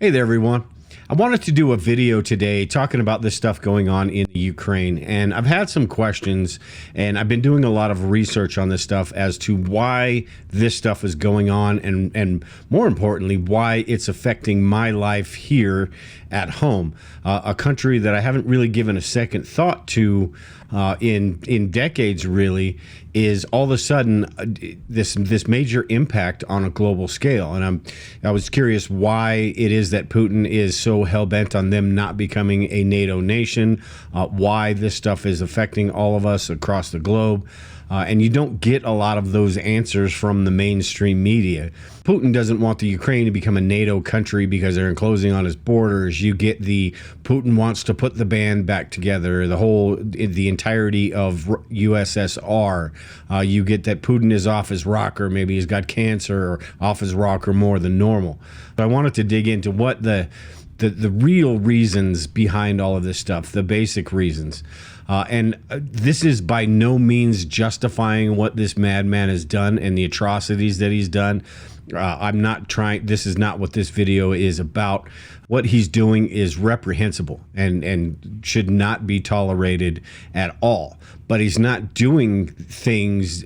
Hey there, everyone. I wanted to do a video today talking about this stuff going on in Ukraine, and I've had some questions, and I've been doing a lot of research on this stuff as to why this stuff is going on, and more importantly, why it's affecting my life here at home, a country that I haven't really given a second thought to in decades. Really, is all of a sudden this major impact on a global scale, and I was curious why it is that Putin is so hell-bent on them not becoming a NATO nation, why this stuff is affecting all of us across the globe. And you don't get a lot of those answers from the mainstream media. Putin doesn't want the Ukraine to become a NATO country because they're enclosing on his borders. You get the Putin wants to put the band back together, the entirety of USSR. You get that Putin is off his rocker, maybe he's got cancer, or off his rocker more than normal. But I wanted to dig into what the real reasons behind all of this stuff, the basic reasons. And this is by no means justifying what this madman has done and the atrocities that he's done. I'm not trying, this is not what this video is about. What he's doing is reprehensible and should not be tolerated at all. But he's not doing things,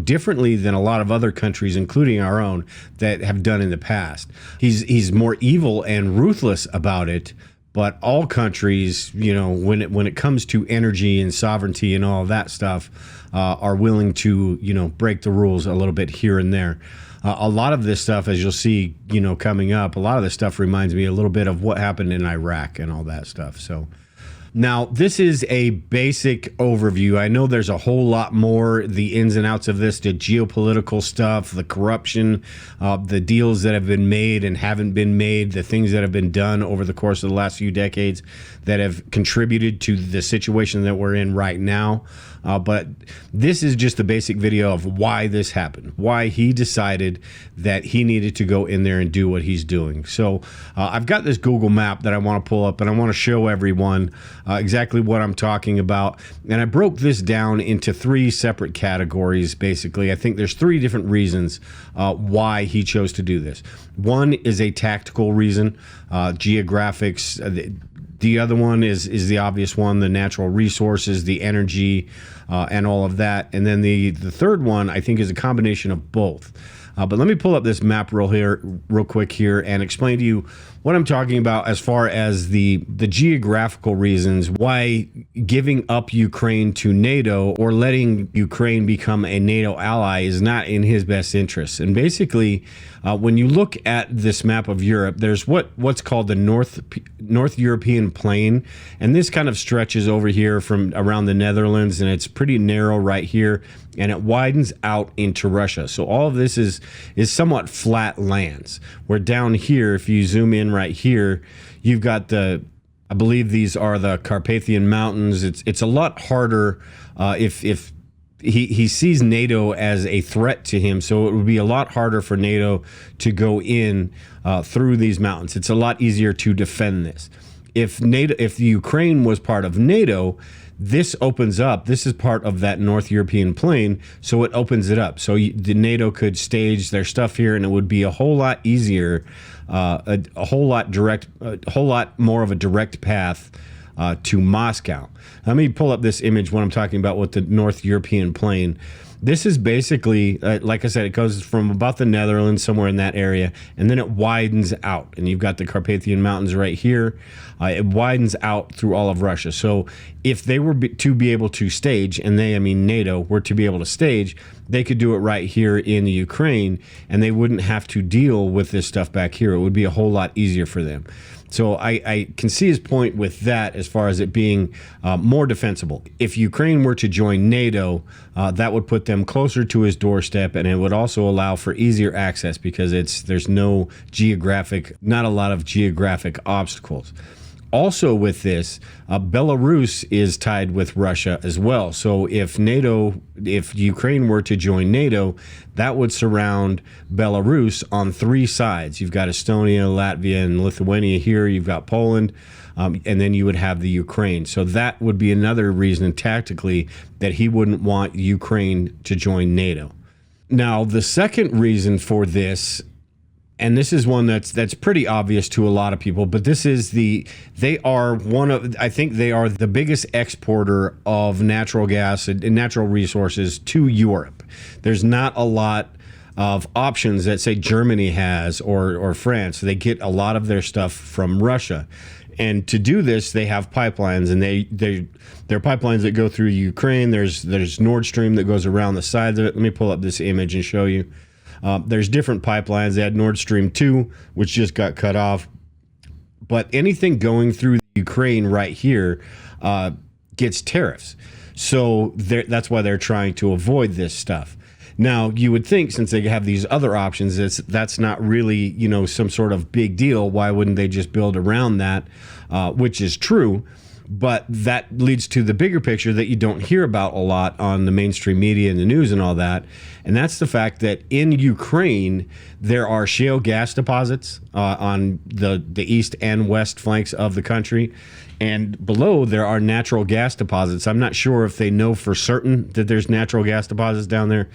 differently than a lot of other countries, including our own, that have done in the past. He's more evil and ruthless about it. But all countries, when it comes to energy and sovereignty and all of that stuff, are willing to, break the rules a little bit here and there. A lot of this stuff, as you'll see, coming up, a lot of this stuff reminds me a little bit of what happened in Iraq and all that stuff. So now this is a basic overview. I know there's a whole lot more, the ins and outs of this, the geopolitical stuff, the corruption, the deals that have been made and haven't been made, the things that have been done over the course of the last few decades that have contributed to the situation that we're in right now. But this is just the basic video of why this happened, why he decided that he needed to go in there and do what he's doing. So I've got this Google map that I want to pull up, and I want to show everyone exactly what I'm talking about. And I broke this down into three separate categories, basically. I think there's three different reasons why he chose to do this. One is a tactical reason, geographics. The other one is the obvious one, the natural resources, the energy, and all of that. And then the third one, I think, is a combination of both. But let me pull up this map real quick here and explain to you what I'm talking about as far as the geographical reasons why giving up Ukraine to NATO or letting Ukraine become a NATO ally is not in his best interest. And basically, when you look at this map of Europe, there's what's called the North European plain, and this kind of stretches over here from around the Netherlands, and it's pretty narrow right here, and it widens out into Russia. So all of this is somewhat flat lands. Where down here, if you zoom in right here, you've got I believe these are the Carpathian Mountains. It's a lot harder if he sees NATO as a threat to him, so it would be a lot harder for NATO to go in through these mountains. It's a lot easier to defend this. If the Ukraine was part of NATO, this opens up. This is part of that North European plain, so it opens it up. So the NATO could stage their stuff here, and it would be a whole lot easier, a whole lot more of a direct path to Moscow. Let me pull up this image when I'm talking about what the North European plain. This is basically, like I said, it goes from about the Netherlands, somewhere in that area, and then it widens out. And you've got the Carpathian Mountains right here. It widens out through all of Russia. So if they were to be able to stage, and I mean NATO, were to be able to stage, they could do it right here in the Ukraine, and they wouldn't have to deal with this stuff back here. It would be a whole lot easier for them. So I can see his point with that as far as it being more defensible. If Ukraine were to join NATO, that would put them closer to his doorstep, and it would also allow for easier access because there's not a lot of geographic obstacles. Also with this, Belarus is tied with Russia as well. So if Ukraine were to join NATO, that would surround Belarus on three sides. You've got Estonia, Latvia, and Lithuania here. You've got Poland, and then you would have the Ukraine. So that would be another reason tactically that he wouldn't want Ukraine to join NATO. Now, the second reason for this and this is one that's pretty obvious to a lot of people, but they are one of, I think they are the biggest exporter of natural gas and natural resources to Europe. There's not a lot of options that, say, Germany has or France. They get a lot of their stuff from Russia. And to do this, they have pipelines, and they're pipelines that go through Ukraine. There's Nord Stream that goes around the sides of it. Let me pull up this image and show you. There's different pipelines. They had Nord Stream 2, which just got cut off. But anything going through Ukraine right here gets tariffs. So that's why they're trying to avoid this stuff. Now, you would think, since they have these other options, that's not really, some sort of big deal. Why wouldn't they just build around that, which is true. But that leads to the bigger picture that you don't hear about a lot on the mainstream media and the news and all that. And that's the fact that in Ukraine, there are shale gas deposits on the east and west flanks of the country. And below, there are natural gas deposits. I'm not sure if they know for certain that there's natural gas deposits down there,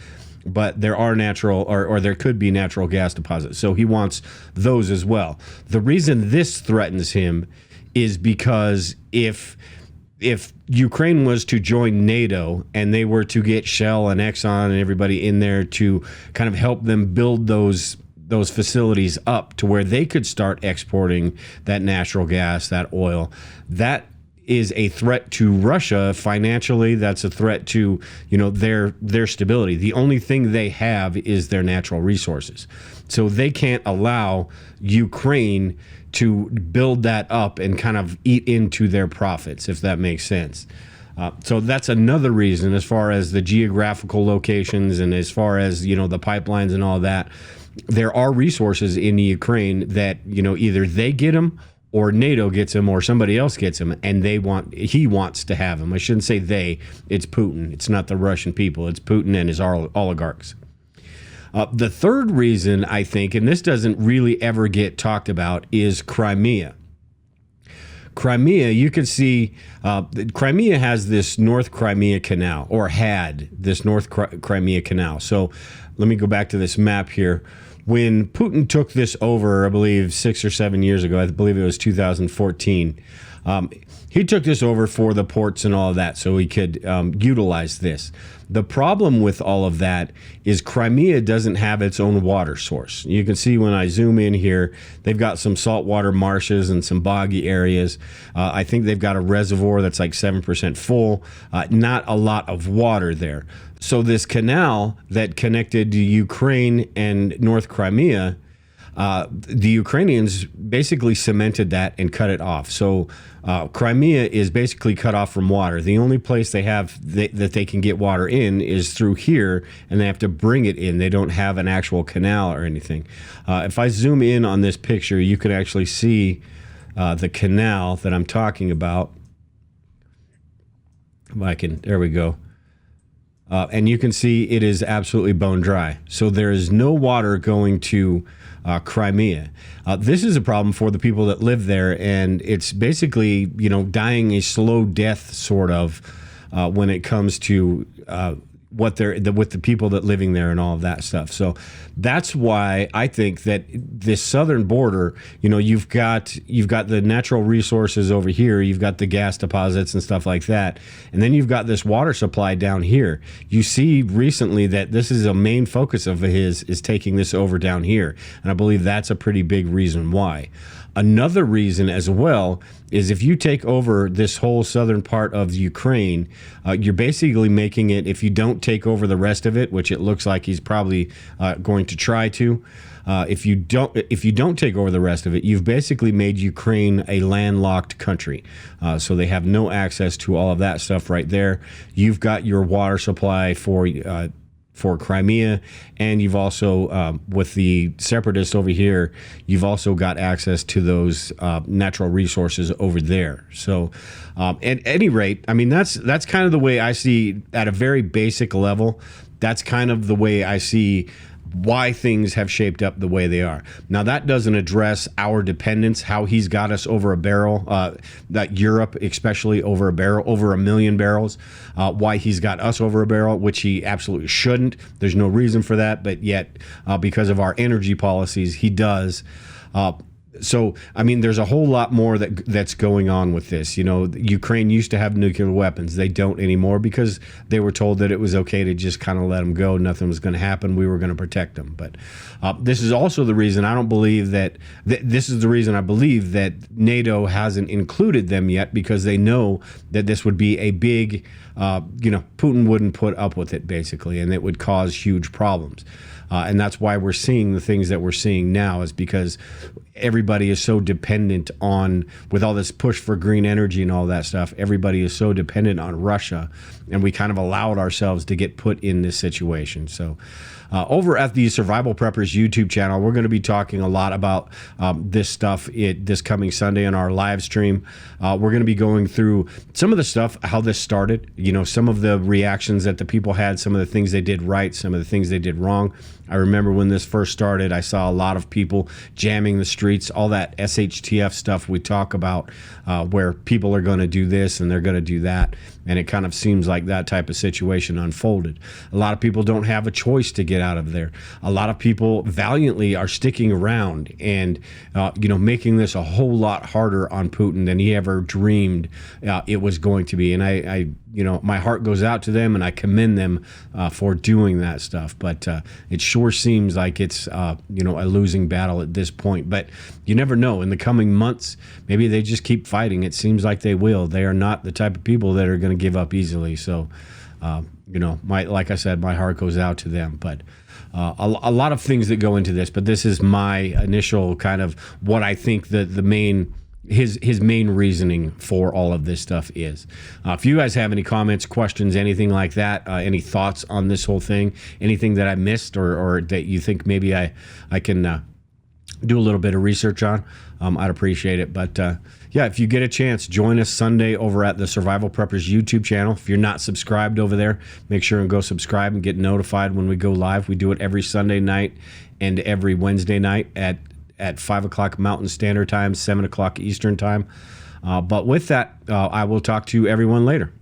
but there are natural, or there could be natural gas deposits. So he wants those as well. The reason this threatens him is because if Ukraine was to join NATO and they were to get Shell and Exxon and everybody in there to kind of help them build those facilities up to where they could start exporting that natural gas, that oil, that is a threat to Russia financially. That's a threat to, their stability. The only thing they have is their natural resources. So they can't allow Ukraine to build that up and kind of eat into their profits, if that makes sense. So that's another reason, as far as the geographical locations and as far as, the pipelines and all that, there are resources in Ukraine that, either they get them or NATO gets them or somebody else gets them, and he wants to have them. I shouldn't say they, it's Putin. It's not the Russian people. It's Putin and his oligarchs. The third reason, I think, and this doesn't really ever get talked about, is Crimea. Crimea, you can see, Crimea has this North Crimea Canal, or had this North Crimea Canal. So let me go back to this map here. When Putin took this over, I believe 6 or 7 years ago, I believe it was 2014, he took this over for the ports and all of that so he could utilize this. The problem with all of that is Crimea doesn't have its own water source. You can see when I zoom in here, they've got some saltwater marshes and some boggy areas. I think they've got a reservoir that's like 7% full, not a lot of water there. So this canal that connected Ukraine and North Crimea, the Ukrainians basically cemented that and cut it off. So Crimea is basically cut off from water. The only place they have that they can get water in is through here, and they have to bring it in. They don't have an actual canal or anything. If I zoom in on this picture, you can actually see the canal that I'm talking about. There we go. And you can see it is absolutely bone dry. So there is no water going to Crimea. This is a problem for the people that live there, and it's basically, dying a slow death, sort of, when it comes to with the people that living there and all of that stuff. So that's why I think that this southern border, you've got the natural resources over here, you've got the gas deposits and stuff like that, and then you've got this water supply down here. You see recently that this is a main focus of his, is taking this over down here, and I believe that's a pretty big reason why. Another reason as well is if you take over this whole southern part of Ukraine, you're basically making it, if you don't take over the rest of it, which it looks like he's probably going to try to, if you don't take over the rest of it, you've basically made Ukraine a landlocked country. So they have no access to all of that stuff right there. You've got your water supply for Crimea, and you've also, with the separatists over here, you've also got access to those natural resources over there. So at any rate, I mean, that's kind of the way I see, at a very basic level, that's kind of the way I see why things have shaped up the way they are. Now, that doesn't address our dependence, how he's got us over a barrel, that Europe especially over a barrel, over 1 million barrels, why he's got us over a barrel, which he absolutely shouldn't. There's no reason for that, but yet because of our energy policies, he does. So, I mean, there's a whole lot more that's going on with this. You know, Ukraine used to have nuclear weapons. They don't anymore because they were told that it was okay to just kind of let them go. Nothing was going to happen. We were going to protect them. But this is also the reason I don't believe that this is the reason I believe that NATO hasn't included them yet, because they know that this would be a big, Putin wouldn't put up with it, basically, and it would cause huge problems. And that's why we're seeing the things that we're seeing now, is because everybody is so dependent on, with all this push for green energy and all that stuff, everybody is so dependent on Russia, and we kind of allowed ourselves to get put in this situation. So over at the Survival Preppers YouTube channel, we're going to be talking a lot about this stuff this coming Sunday on our live stream. We're going to be going through some of the stuff, how this started, some of the reactions that the people had, some of the things they did right, some of the things they did wrong. I remember when this first started, I saw a lot of people jamming the streets, all that SHTF stuff we talk about, where people are going to do this and they're going to do that. And it kind of seems like that type of situation unfolded. A lot of people don't have a choice to get out of there. A lot of people valiantly are sticking around and, making this a whole lot harder on Putin than he ever dreamed it was going to be. And I my heart goes out to them, and I commend them for doing that stuff. But it sure seems like it's, a losing battle at this point. But you never know. In the coming months, maybe they just keep fighting. It seems like they will. They are not the type of people that are going to give up easily. So, like I said, my heart goes out to them. But a lot of things that go into this. But this is my initial kind of what I think the main... His main reasoning for all of this stuff is. If you guys have any comments, questions, anything like that, any thoughts on this whole thing, anything that I missed or that you think maybe I can do a little bit of research on, I'd appreciate it. But if you get a chance, join us Sunday over at the Survival Preppers YouTube channel. If you're not subscribed over there, make sure and go subscribe and get notified when we go live. We do it every Sunday night and every Wednesday night at 5 o'clock Mountain Standard Time, 7 o'clock Eastern Time. But with that, I will talk to everyone later.